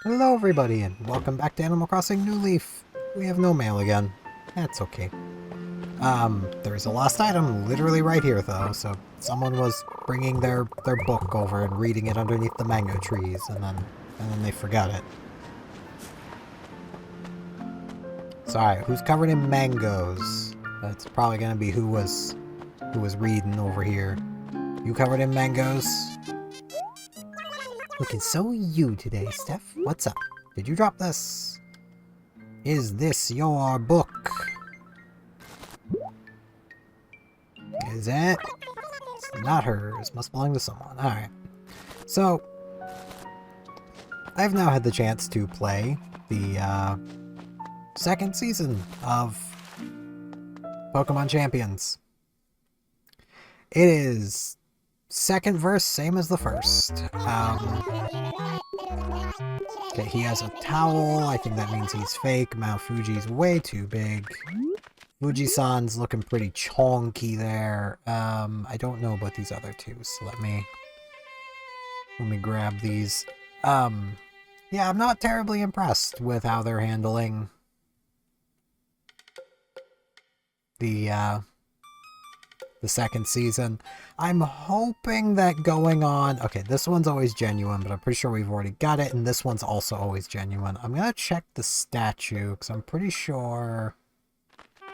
Hello everybody and welcome back to Animal Crossing New Leaf. We have no mail again. That's okay. There's a lost item literally right here though, so someone was bringing their book over and reading it underneath the mango trees and then they forgot it. Sorry, who's covered in mangoes? That's probably gonna be who was reading over here. You covered in mangoes? Looking so you today, Steph. What's up? Did you drop this? Is this your book? Is it? It's not hers. Must belong to someone. Alright. So, I've now had the chance to play the second season of Pokemon Champions. It is second verse, same as the first. Okay, he has a towel. I think that means he's fake. Mount Fuji's way too big. Fuji-san's looking pretty chonky there. I don't know about these other two, so let me grab these. Yeah, I'm not terribly impressed with how they're handling the second season. I'm hoping that going on... Okay, this one's always genuine, but I'm pretty sure we've already got it, and this one's also always genuine. I'm gonna check the statue, because I'm pretty sure...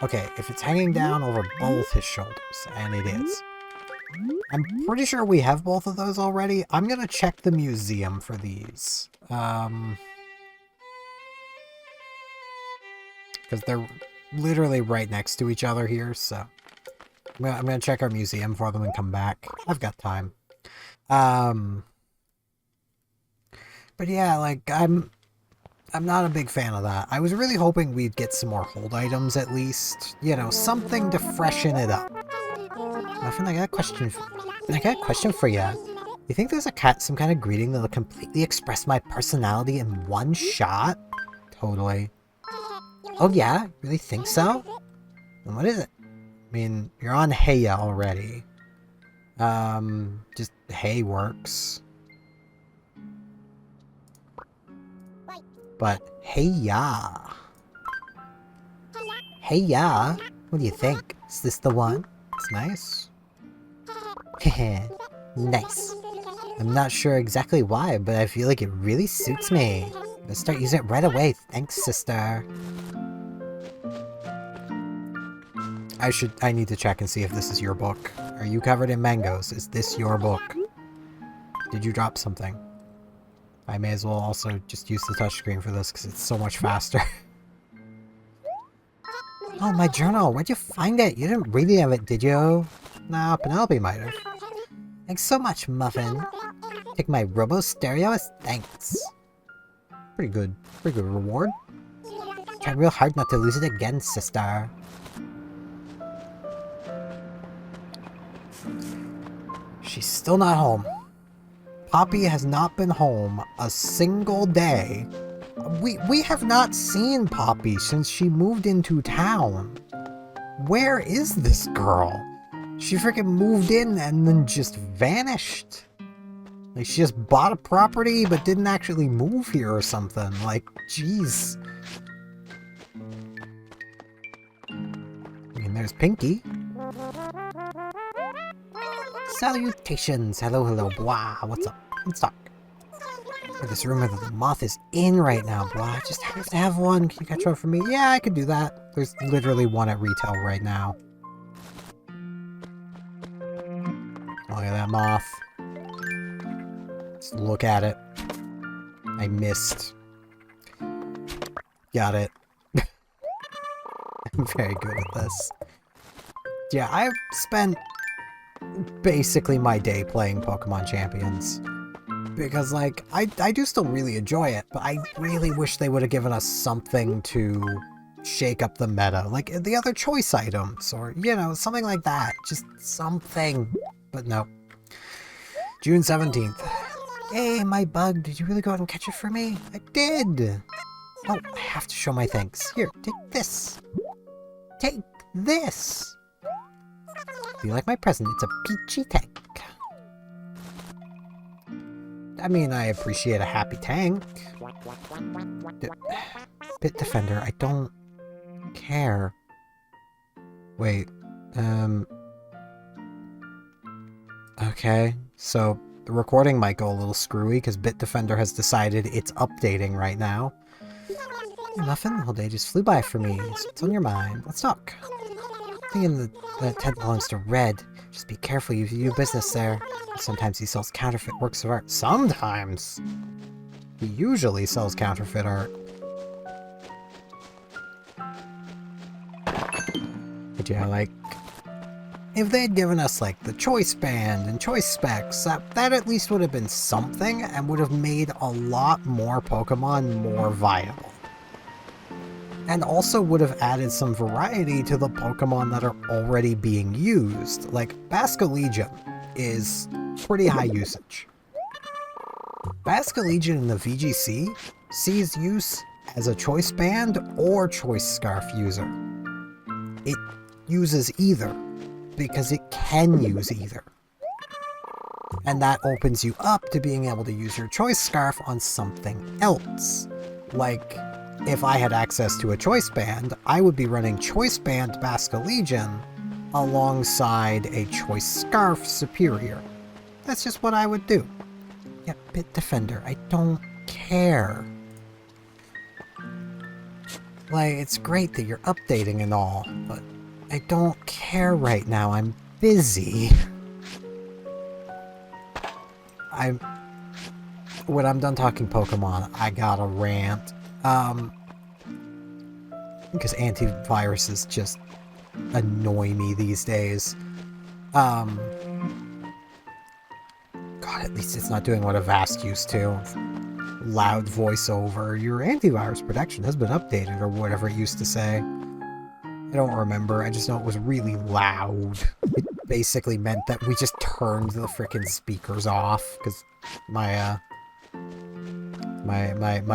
Okay, if it's hanging down over both his shoulders, and it is. I'm pretty sure we have both of those already. I'm gonna check the museum for these. Because they're literally right next to each other here, so... I'm gonna check our museum for them and come back. I've got time. But yeah, like, I'm not a big fan of that. I was really hoping we'd get some more hold items at least. You know, something to freshen it up. Muffin, I got a question for you. You think there's some kind of greeting that'll completely express my personality in one shot? Totally. Oh yeah? Really think so? And what is it? I mean, you're on Heya already. Just Hey works. But Heya. Heya? What do you think? Is this the one? It's nice. Heh, nice. I'm not sure exactly why, but I feel like it really suits me. Let's start using it right away. Thanks, sister. I need to check and see if this is your book. Are you covered in mangoes? Is this your book? Did you drop something? I may as well also just use the touchscreen for this because it's so much faster. Oh, my journal! Where'd you find it? You didn't read any of it, did you? No, Penelope might have. Thanks so much, Muffin. Take my Robo Stereo as thanks. Pretty good reward. Try real hard not to lose it again, sister. She's still not home. Poppy has not been home a single day. We have not seen Poppy since she moved into town. Where is this girl? She freaking moved in and then just vanished. Like, she just bought a property but didn't actually move here or something. Like, jeez. I mean, there's Pinky. Salutations! Hello, blah, what's up? Let's talk. This rumor that the moth is in right now, blah. I just have to have one. Can you catch one for me? Yeah, I could do that. There's literally one at retail right now. Look at that moth. Just look at it. I missed. Got it. I'm very good at this. Yeah, I've spent basically my day playing Pokemon Champions. Because, like, I do still really enjoy it, but I really wish they would have given us something to shake up the meta. Like, the other choice items, or, you know, something like that. Just something. But no. June 17th. Hey, my bug, did you really go out and catch it for me? I did! Oh, I have to show my thanks. Here, take this. Take this! Do you like my present? It's a peachy tank. I mean, I appreciate a happy tank. Bit Defender, I don't care. Wait, okay, so the recording might go a little screwy because Bit Defender has decided it's updating right now. Hey, Muffin, the whole day just flew by for me. What's on your mind? Let's talk. Thinking the tent belongs to Red. Just be careful, you do business there. Sometimes he sells counterfeit works of art. Sometimes! He usually sells counterfeit art. But yeah, like, if they'd given us, like, the choice band and choice specs, that at least would have been something and would have made a lot more Pokemon more viable. And also would have added some variety to the Pokemon that are already being used. Like, Basculegion is pretty high usage. Basculegion in the VGC sees use as a choice band or choice scarf user. It uses either, because it can use either. And that opens you up to being able to use your choice scarf on something else. Like, if I had access to a choice band, I would be running choice band Basculegion alongside a choice scarf superior. That's just what I would do. Yeah, Bit Defender, I don't care. Like, it's great that you're updating and all, but I don't care right now. I'm busy. When I'm done talking Pokemon, I gotta rant. Because antiviruses just annoy me these days. God, at least it's not doing what Avast used to. Loud voiceover. Your antivirus protection has been updated, or whatever it used to say. I don't remember. I just know it was really loud. It basically meant that we just turned the frickin' speakers off, because my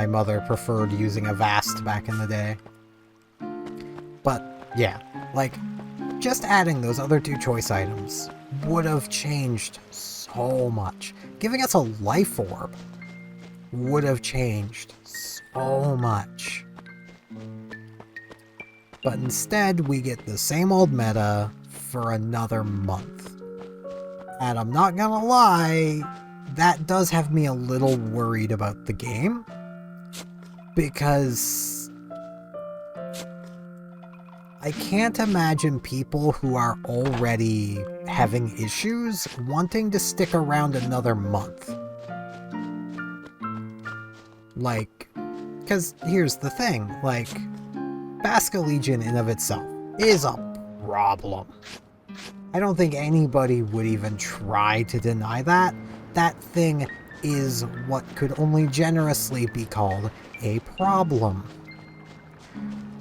mother preferred using Avast back in the day. But, yeah, like, just adding those other two choice items would have changed so much. Giving us a life orb would have changed so much. But instead, we get the same old meta for another month. And I'm not gonna lie, that does have me a little worried about the game. Because I can't imagine people who are already having issues wanting to stick around another month. Like, because here's the thing, like, Basculegion in of itself is a problem. I don't think anybody would even try to deny that. That thing is what could only generously be called a problem.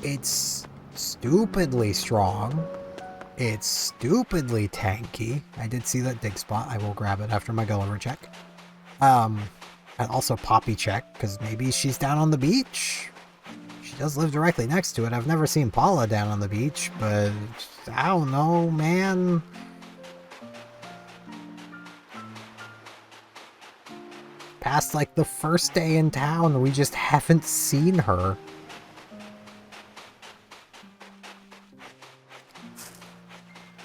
It's stupidly strong. It's stupidly tanky. I did see that dig spot. I will grab it after my Gulliver check. And also Poppy check, because maybe she's down on the beach. She does live directly next to it. I've never seen Paula down on the beach, but I don't know, man. Past like the first day in town, we just haven't seen her.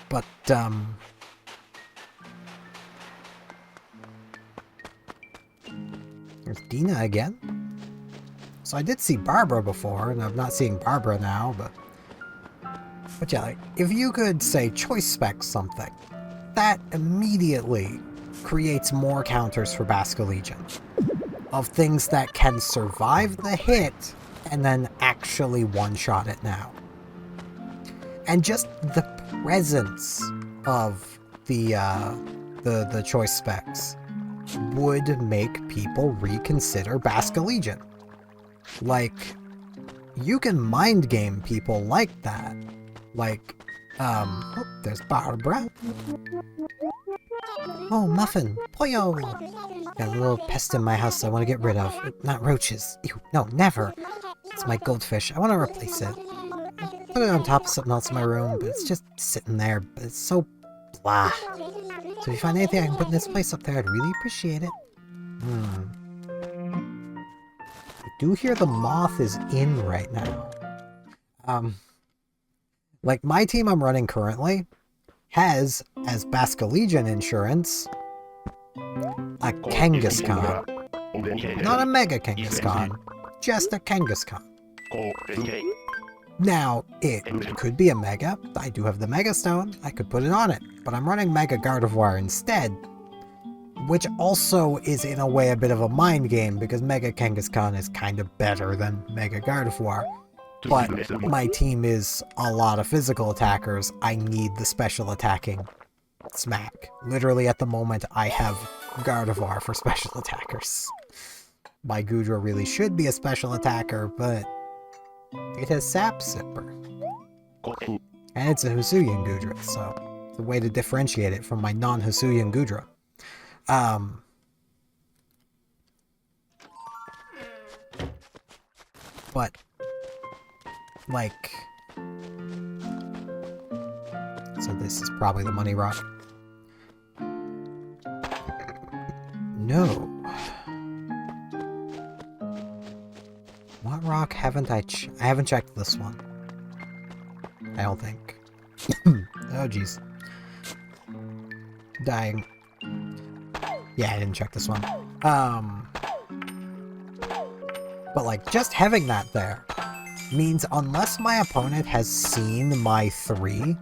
But, there's Dina again. So I did see Barbara before, and I'm not seeing Barbara now, but yeah, like, if you could say choice spec something, that immediately creates more counters for Basculegion. Of things that can survive the hit, and then actually one-shot it now. And just the presence of the choice specs would make people reconsider Basculegion. Like, you can mind game people like that. Like, oh, there's Barbara. Oh, Muffin, Poyo! Got a little pest in my house I want to get rid of. Not roaches. Ew, no, never. It's my goldfish. I want to replace it. Put it on top of something else in my room, but it's just sitting there. But it's so blah. So if you find anything I can put in this place up there, I'd really appreciate it. do hear the moth is in right now. Like, my team I'm running currently has, as Bascalegion insurance, a Kangaskhan. Not a Mega Kangaskhan, just a Kangaskhan. Now, it could be a Mega. I do have the Mega Stone. I could put it on it. But I'm running Mega Gardevoir instead, which also is in a way a bit of a mind game because Mega Kangaskhan is kind of better than Mega Gardevoir. But my team is a lot of physical attackers. I need the special attacking smack. Literally at the moment I have Gardevoir for special attackers. My Goodra really should be a special attacker, but it has Sap Sipper. And it's a Hisuian Goodra, so it's a way to differentiate it from my non-Hisuian Goodra. But, like... So this is probably the money rock. No. What rock haven't I haven't checked this one. I don't think. Oh jeez. Dying. Yeah, I didn't check this one. But like, just having that there means unless my opponent has seen my 3,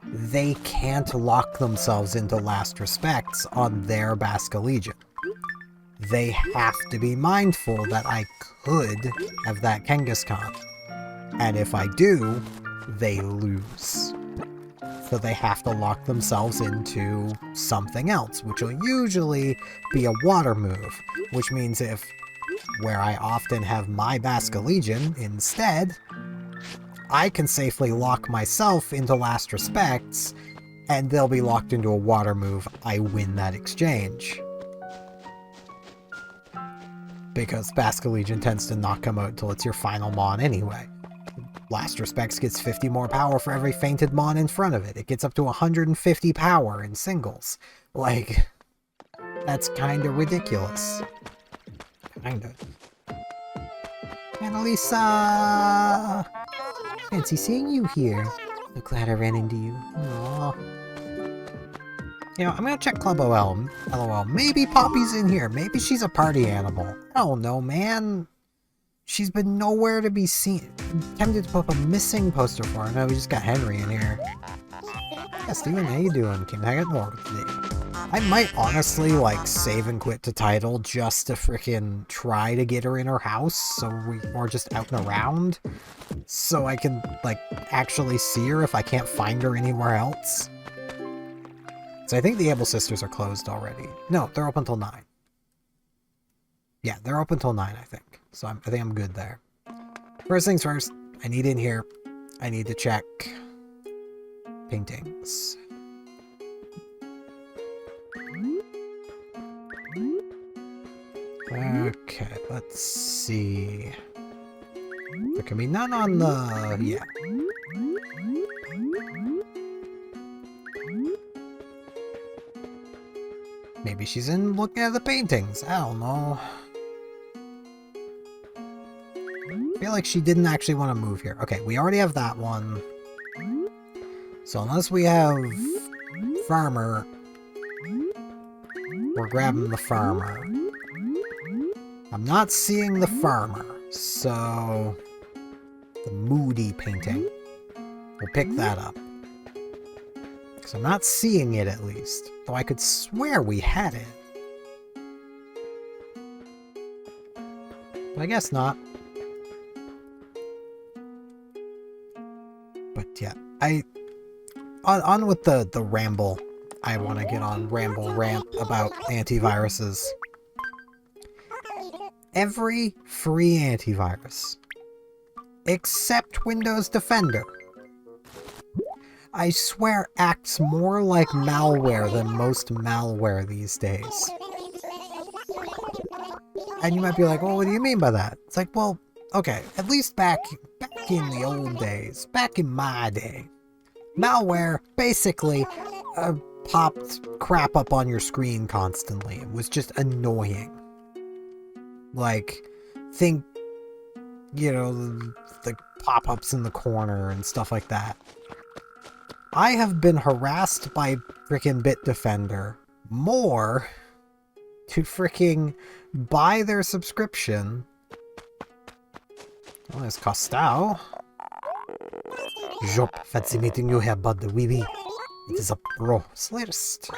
they can't lock themselves into Last Respects on their Bascalegion. They have to be mindful that I could have that Kangaskhan. And if I do, they lose. So they have to lock themselves into something else, which will usually be a water move, which means if, where I often have my Bascalegion instead, I can safely lock myself into Last Respects, and they'll be locked into a water move. I win that exchange. Because Bascalegion tends to not come out until it's your final Mon anyway. Last Respects gets 50 more power for every fainted Mon in front of it. It gets up to 150 power in singles. Like, that's kinda ridiculous. Kinda. Annalisa! Fancy seeing you here. So glad I ran into you. Aww. You know, I'm gonna check Club OL. LOL. Maybe Poppy's in here. Maybe she's a party animal. I don't know, man. She's been nowhere to be seen. I'm tempted to put up a missing poster for her. No, we just got Henry in here. Yeah, Steven, how you doing? Can I get more today? I might honestly, like, save and quit to title just to frickin' try to get her in her house, so we're just out and around, so I can, like, actually see her if I can't find her anywhere else. So I think the Able Sisters are closed already. No, they're open till 9. Yeah, they're open till 9, I think. So I think I'm good there. First things first, I need in here. I need to check paintings. Okay, let's see. There can be none on the... yeah. Maybe she's in looking at the paintings. I don't know. I feel like she didn't actually want to move here. Okay, we already have that one. So unless we have Farmer, we're grabbing the Farmer. I'm not seeing the Farmer, so the Moody painting. We'll pick that up. Because I'm not seeing it, at least. Though I could swear we had it. But I guess not. But yeah, on with the ramble. I want to get on rant about antiviruses. Every free antivirus, except Windows Defender, I swear acts more like malware than most malware these days. And you might be like, well, what do you mean by that? It's like, well, okay, at least back in the old days, back in my day, malware basically popped crap up on your screen constantly. It was just annoying. Like, think, you know, the pop-ups in the corner and stuff like that. I have been harassed by freaking Bitdefender more to freaking buy their subscription. Oh, there's Costau. Jop, fancy meeting you here, bud. Wee wee. It is a pro. Slayerst.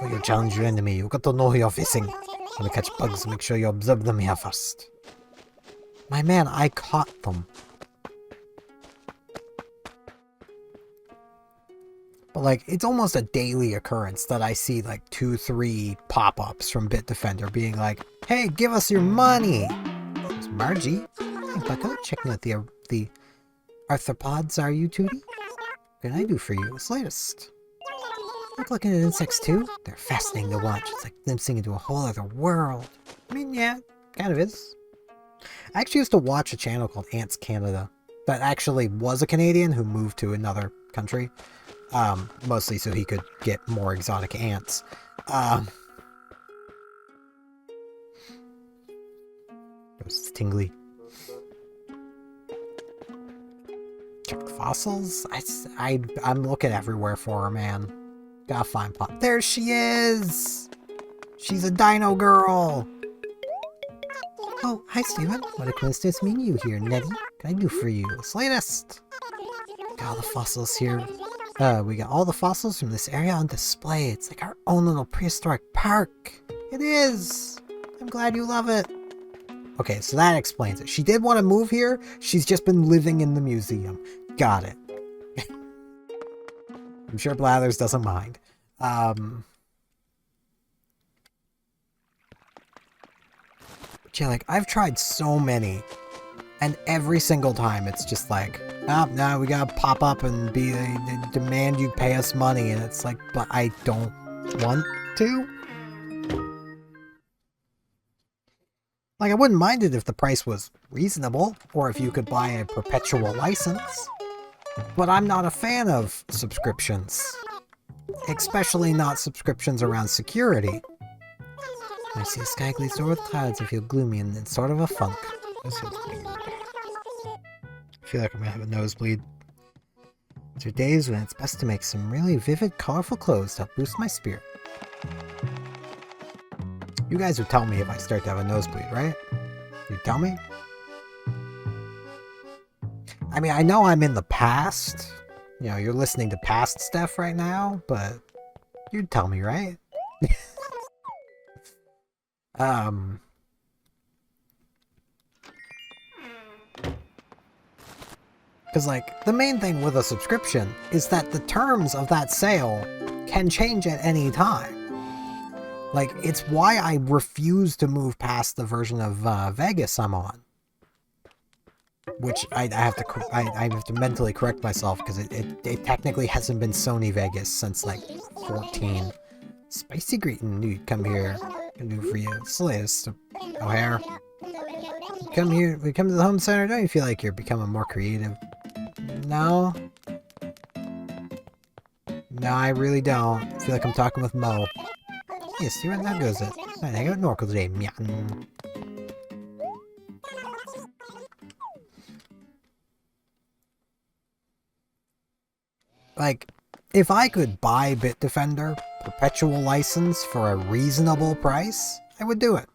Oh, you challenge your enemy. You got to know who you're facing. When you catch bugs, make sure you observe them here first. My man, I caught them. But like, it's almost a daily occurrence that I see like 2-3 pop-ups from Bitdefender being like, hey, give us your money! There's Margie. Hey, Bucko, checking out the arthropods, are you, Tootie? What can I do for you? What's the latest? Like looking at insects too? They're fascinating to watch. It's like glimpsing into a whole other world. I mean, yeah, kind of is. I actually used to watch a channel called Ants Canada that actually was a Canadian who moved to another country. Mostly so he could get more exotic ants. It was tingly. Check the fossils. I'm looking everywhere for her, man. Gotta find Pop. There she is! She's a dino girl! Oh, hi Steven. What a coincidence meeting you here, Nettie. What can I do for you? What's the latest? Got all the fossils here. We got all the fossils from this area on display. It's like our own little prehistoric park. It is! I'm glad you love it. Okay, so that explains it. She did want to move here. She's just been living in the museum. Got it. I'm sure Blathers doesn't mind. But yeah, like, I've tried so many. And every single time it's just like, oh, no, we gotta pop up and demand you pay us money. And it's like, but I don't want to. Like, I wouldn't mind it if the price was reasonable, or if you could buy a perpetual license. But I'm not a fan of subscriptions. Especially not subscriptions around security. I see a sky glazed over with clouds, I feel gloomy and in sort of a funk. This is weird. I feel like I'm gonna have a nosebleed. There are days when it's best to make some really vivid, colorful clothes to help boost my spirit. You guys would tell me if I start to have a nosebleed, right? You'd tell me? I mean, I know I'm in the past. You know, you're listening to past stuff right now, but you'd tell me, right? Because, like, the main thing with a subscription is that the terms of that sale can change at any time. Like, it's why I refuse to move past the version of Vegas I'm on. Which I have to mentally correct myself, because it technically hasn't been Sony Vegas since, like, 14. Spicy greeting, dude, come here. Can do for you. It's the latest. O'Hare. Come here. We come to the home center. Don't you feel like you're becoming more creative? No. No, I really don't. I feel like I'm talking with Mo. Yes, see where that goes it. I hang out with Norco today. Meow. Like, if I could buy Bitdefender perpetual license for a reasonable price, I would do it.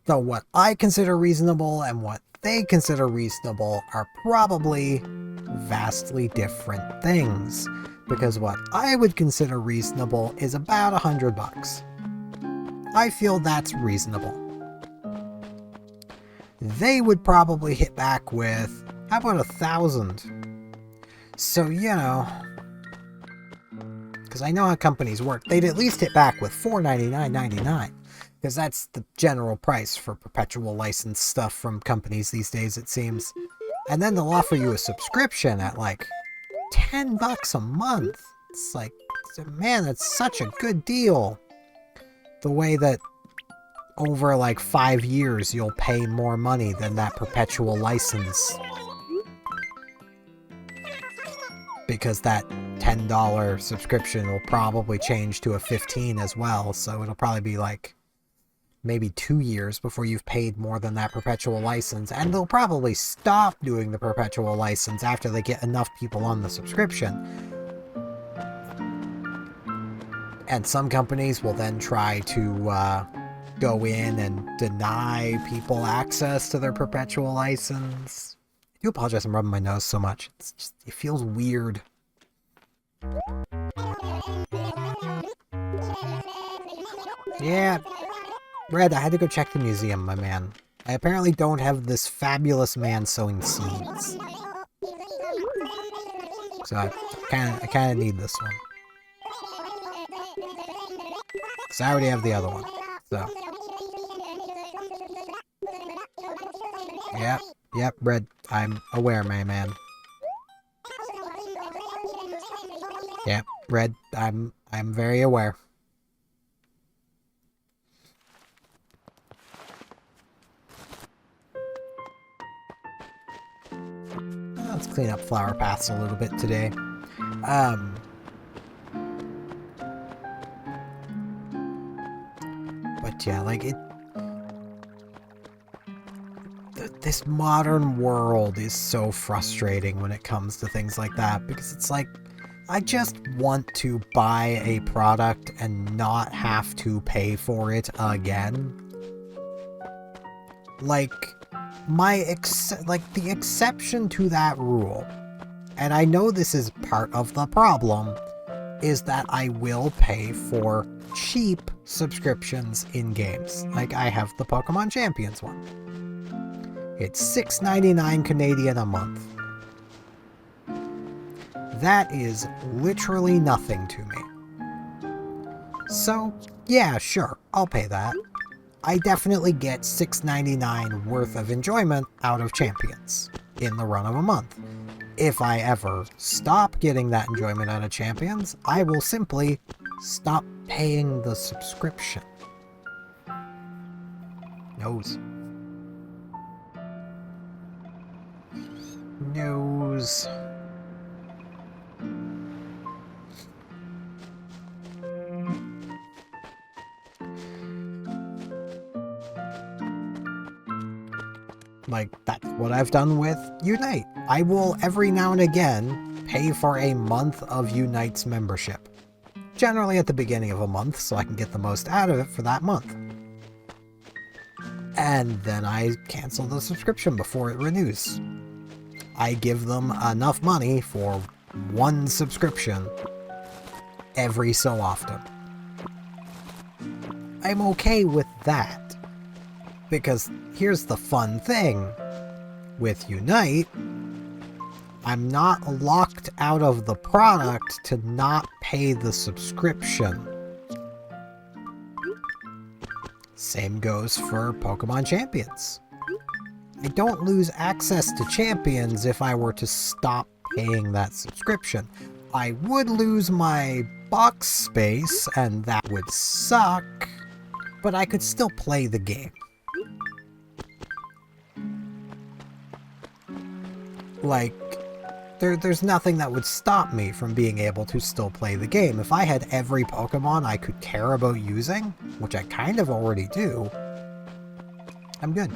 Though what I consider reasonable and what they consider reasonable are probably vastly different things. Because what I would consider reasonable is about $100. I feel that's reasonable. They would probably hit back with, how about 1,000? So, you know, because I know how companies work, they'd at least hit back with $499.99. Because that's the general price for perpetual license stuff from companies these days, it seems. And then they'll offer you a subscription at like $10 a month. It's like, man, that's such a good deal. The way that over like 5 years you'll pay more money than that perpetual license. Because that $10 subscription will probably change to a $15 as well, so it'll probably be like maybe 2 years before you've paid more than that perpetual license, and they'll probably stop doing the perpetual license after they get enough people on the subscription. And some companies will then try to go in and deny people access to their perpetual license. I do apologize, I'm rubbing my nose so much. It feels weird. Yeah, Red, I had to go check the museum, my man. I apparently don't have this fabulous man sowing seeds. So I kinda need this one. Because I already have the other one. So. Yep, Red, I'm aware, my man. Yep, Red, I'm very aware. Let's clean up flower paths a little bit today. But yeah, like this modern world is so frustrating when it comes to things like that, because it's like, I just want to buy a product and not have to pay for it again. Like, the exception to that rule, and I know this is part of the problem, is that I will pay for cheap subscriptions in games. Like, I have the Pokemon Champions one. It's $6.99 Canadian a month. That is literally nothing to me. So, yeah, sure, I'll pay that. I definitely get $6.99 worth of enjoyment out of Champions in the run of a month. If I ever stop getting that enjoyment out of Champions, I will simply stop paying the subscription. Nose. Nose. Like, that's what I've done with Unite. I will, every now and again, pay for a month of Unite's membership. Generally at the beginning of a month, so I can get the most out of it for that month. And then I cancel the subscription before it renews. I give them enough money for one subscription every so often. I'm okay with that. Because here's the fun thing. With Unite, I'm not locked out of the product to not pay the subscription. Same goes for Pokemon Champions. I don't lose access to Champions if I were to stop paying that subscription. I would lose my box space, and that would suck, but I could still play the game. Like, there's nothing that would stop me from being able to still play the game. If I had every Pokemon I could care about using, which I kind of already do, I'm good.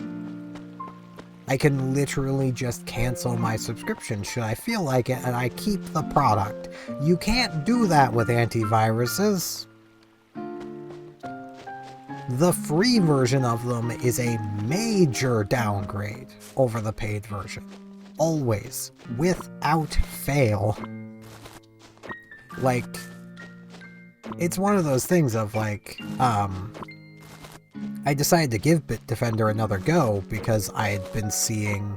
I can literally just cancel my subscription should I feel like it, and I keep the product. You can't do that with antiviruses. The free version of them is a major downgrade over the paid version. Always, without fail. Like, it's one of those things of like, I decided to give Bitdefender another go because I had been seeing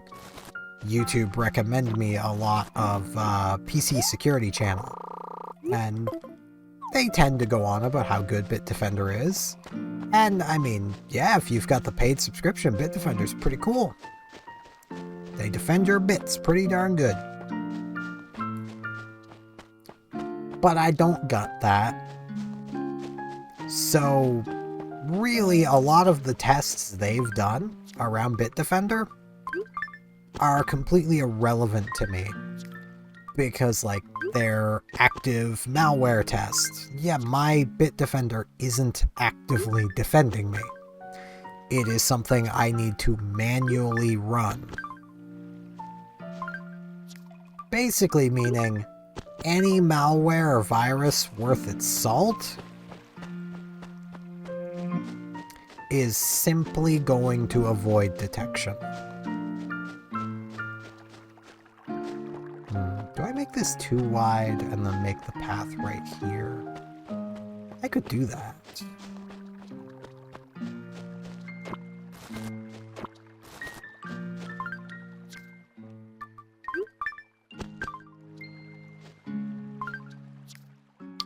YouTube recommend me a lot of PC Security Channel. And they tend to go on about how good Bitdefender is. And I mean, yeah, if you've got the paid subscription, Bitdefender's pretty cool. They defend your bits pretty darn good. But I don't got that. So, really, a lot of the tests they've done around Bitdefender are completely irrelevant to me. Because, like, they're active malware tests. Yeah, my Bitdefender isn't actively defending me. it is something I need to manually run. Basically meaning any malware or virus worth its salt is simply going to avoid detection. Do I make this too wide and then make the path right here? I could do that.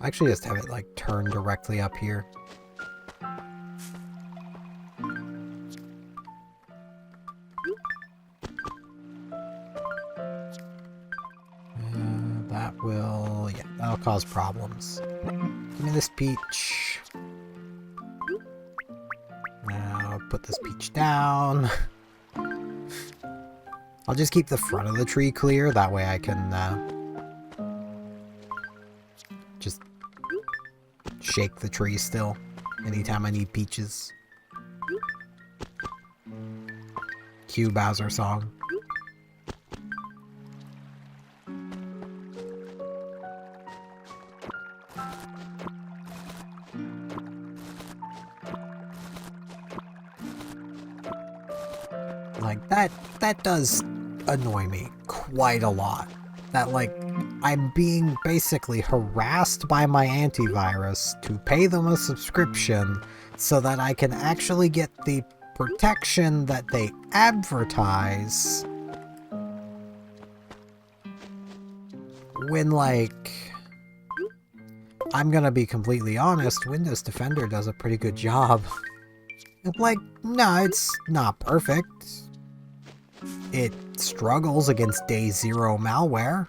I actually just have it like turn directly up here. That will, yeah, that'll cause problems. Give me this peach. Now put this peach down. I'll just keep the front of the tree clear, that way I can just shake the tree still anytime I need peaches. Cue Bowser song. Like, that does annoy me quite a lot. That, like, I'm being basically harassed by my antivirus to pay them a subscription so that I can actually get the protection that they advertise. When, like, I'm gonna be completely honest, Windows Defender does a pretty good job. Like, no, it's not perfect. It struggles against day zero malware.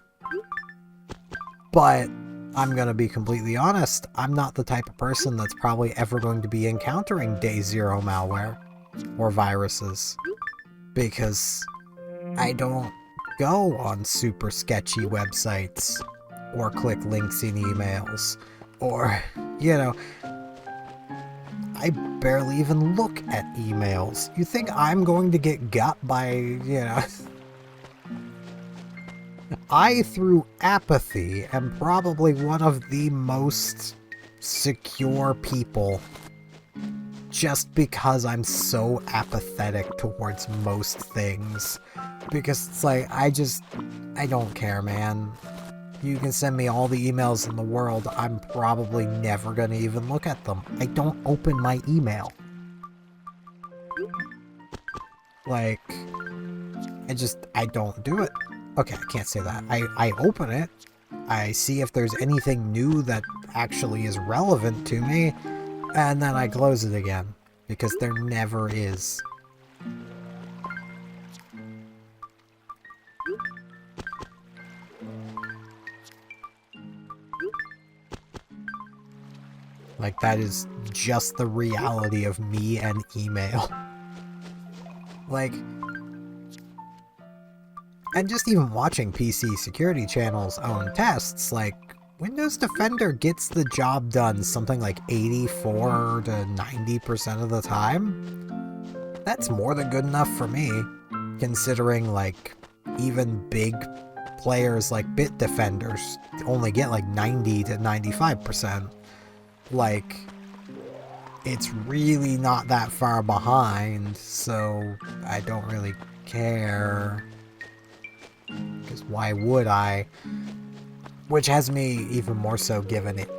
But I'm gonna be completely honest, I'm not the type of person that's probably ever going to be encountering day zero malware or viruses. Because I don't go on super sketchy websites or click links in emails or, you know, I barely even look at emails. You think I'm going to get got by, you know... I, through apathy, am probably one of the most secure people. Just because I'm so apathetic towards most things. Because it's like, I don't care, man. You can send me all the emails in the world, I'm probably never gonna even look at them. I don't open my email. Like, I don't do it. Okay, I can't say that. I open it, I see if there's anything new that actually is relevant to me, and then I close it again. Because there never is. Like, that is just the reality of me and email. Like, and just even watching PC security channels own tests, like, Windows Defender gets the job done something like 84 to 90% of the time. That's more than good enough for me, considering, like, even big players like Bitdefenders only get like 90 to 95%. Like, it's really not that far behind, so I don't really care. Because why would I? Which has me even more so given it.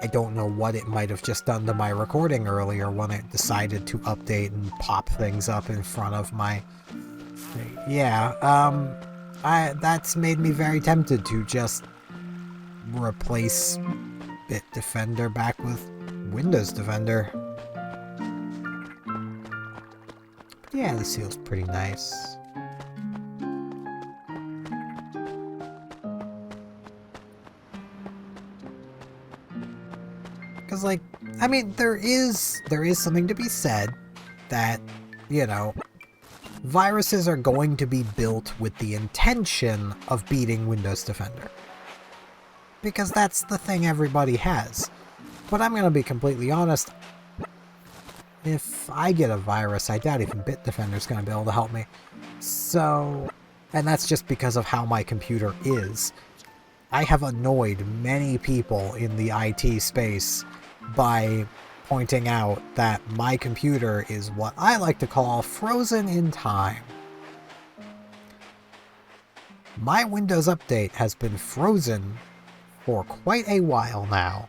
I don't know what it might have just done to my recording earlier when it decided to update and pop things up in front of my... Yeah, that's made me very tempted to just replace Bitdefender back with Windows Defender. Yeah, this feels pretty nice. Because, like, I mean, there is something to be said that, you know, viruses are going to be built with the intention of beating Windows Defender. Because that's the thing everybody has. But I'm going to be completely honest, if I get a virus, I doubt even Bitdefender's going to be able to help me. So, and that's just because of how my computer is. I have annoyed many people in the IT space by pointing out that my computer is what I like to call frozen in time. My Windows Update has been frozen for quite a while now,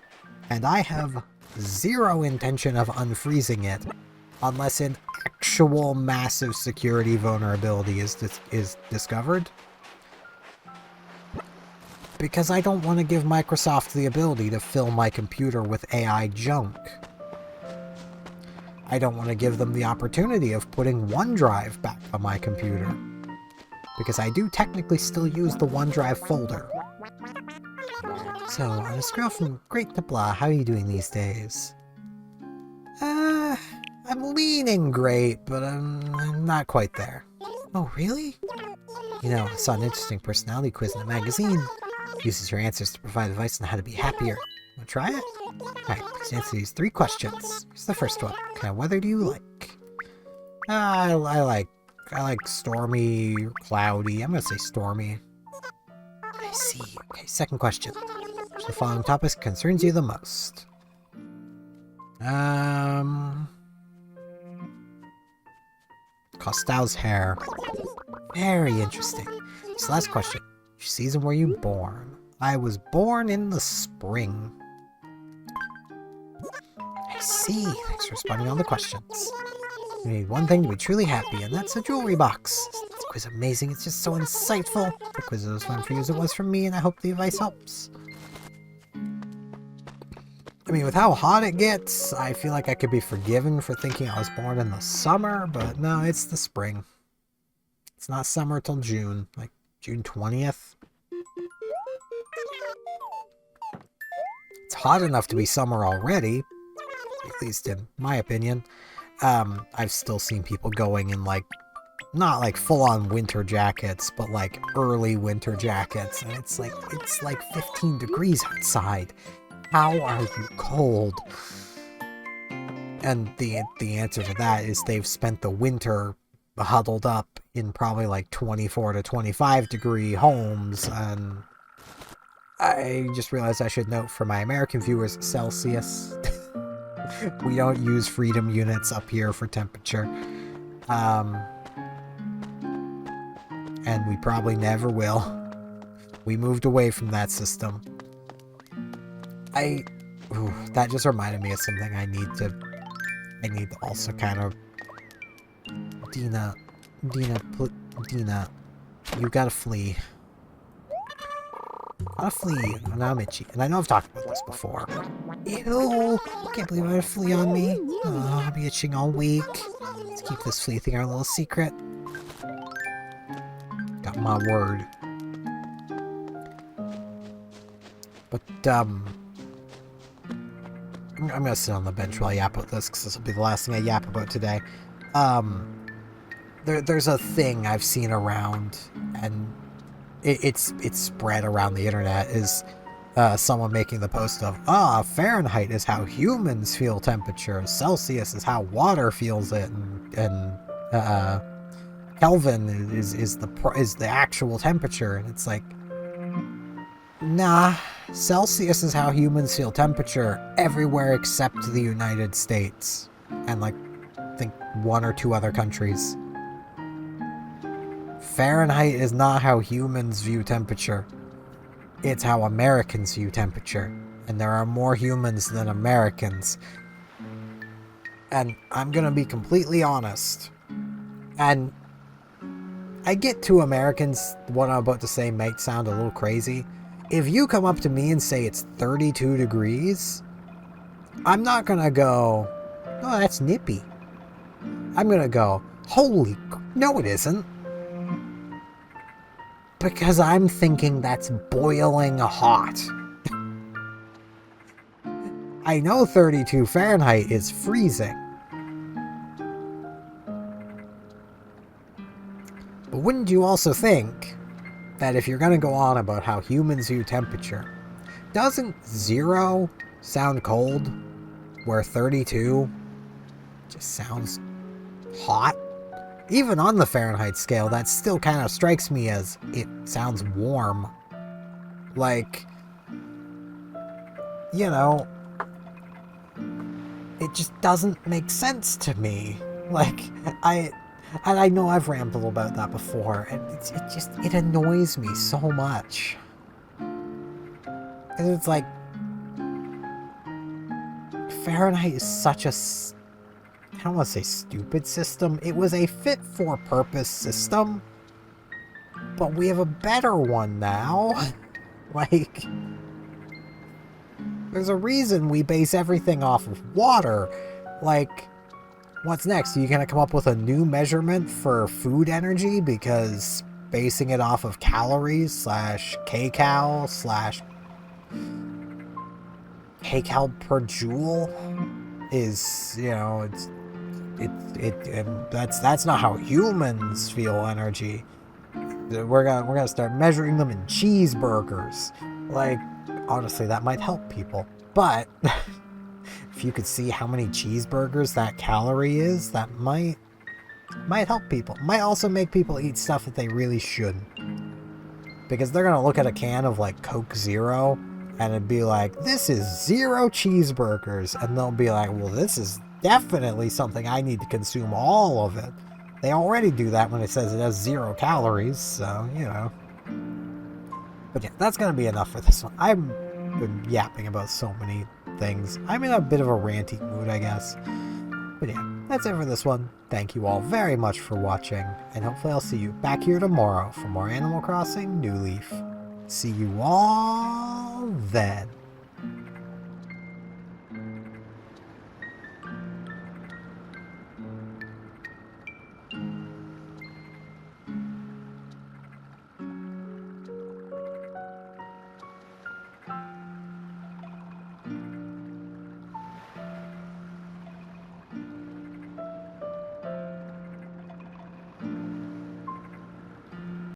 and I have zero intention of unfreezing it unless an actual massive security vulnerability is discovered. Because I don't want to give Microsoft the ability to fill my computer with AI junk. I don't want to give them the opportunity of putting OneDrive back on my computer. Because I do technically still use the OneDrive folder. So, on a scale from great to blah, how are you doing these days? I'm leaning great, but I'm not quite there. Oh, really? You know, I saw an interesting personality quiz in a magazine. Uses your answers to provide advice on how to be happier. Wanna try it? Alright, please answer these 3 questions. Here's the first one. What kind of weather do you like? I like stormy or cloudy. I'm gonna say stormy. I see. Okay, second question. Which of the following topics concerns you the most? Costau's hair. Very interesting. So last question. Which season were you born? I was born in the spring. I see. Thanks for responding to all the questions. You need one thing to be truly happy, and that's a jewelry box. This quiz is amazing. It's just so insightful. The quiz is as fun for you as it was for me, and I hope the advice helps. I mean, with how hot it gets, I feel like I could be forgiven for thinking I was born in the summer, but no, it's the spring. It's not summer till June, like June 20th. It's hot enough to be summer already, at least in my opinion. I've still seen people going in like, not like full-on winter jackets, but like early winter jackets, and it's like 15 degrees outside. How are you cold? And the answer to that is they've spent the winter huddled up in probably like 24 to 25 degree homes, and I just realized I should note for my American viewers, Celsius. We don't use freedom units up here for temperature. And we probably never will. We moved away from that system. That just reminded me of something I need to also kind of... Dina, you gotta flee. Gotta flee, and I'm itchy. And I know I've talked about this before. Ew! Can't believe I had a flea on me. Oh, I'll be itching all week. Let's keep this flea thing our little secret. Got my word. But, I'm gonna sit on the bench while I yap about this, because this will be the last thing I yap about today. There's a thing I've seen around, and it's spread around the internet, is someone making the post of, Fahrenheit is how humans feel temperature, Celsius is how water feels it, and Kelvin is the actual temperature, and it's like, nah, Celsius is how humans feel temperature everywhere except the United States, and like, I think 1 or 2 other countries. Fahrenheit is not how humans view temperature. It's how Americans view temperature. And there are more humans than Americans. And I'm gonna be completely honest. And I get to Americans, what I'm about to say might sound a little crazy. If you come up to me and say it's 32 degrees, I'm not gonna go, oh, that's nippy. I'm gonna go, no it isn't. Because I'm thinking that's boiling hot. I know 32 Fahrenheit is freezing. But wouldn't you also think that if you're going to go on about how humans view temperature, doesn't 0 sound cold, where 32 just sounds hot. Even on the Fahrenheit scale, that still kind of strikes me as it sounds warm. Like, you know, it just doesn't make sense to me. Like, I know I've rambled about that before, and it annoys me so much. And it's like, Fahrenheit is such a, I don't want to say stupid system. It was a fit-for-purpose system, but we have a better one now. Like, there's a reason we base everything off of water. Like, what's next? Are you going to come up with a new measurement for food energy? Because basing it off of calories slash kcal slash kcal per joule is, you know, that's not how humans feel energy. We're gonna start measuring them in cheeseburgers. Like, honestly, that might help people. But if you could see how many cheeseburgers that calorie is, that might help people. Might also make people eat stuff that they really shouldn't. Because they're gonna look at a can of like Coke Zero and it'd be like, this is 0 cheeseburgers, and they'll be like, well, this is definitely something I need to consume all of it. They already do that when it says it has 0 calories, so, you know. But yeah, that's going to be enough for this one. I've been yapping about so many things. I'm in a bit of a ranty mood, I guess. But yeah, that's it for this one. Thank you all very much for watching, and hopefully I'll see you back here tomorrow for more Animal Crossing New Leaf. See you all then.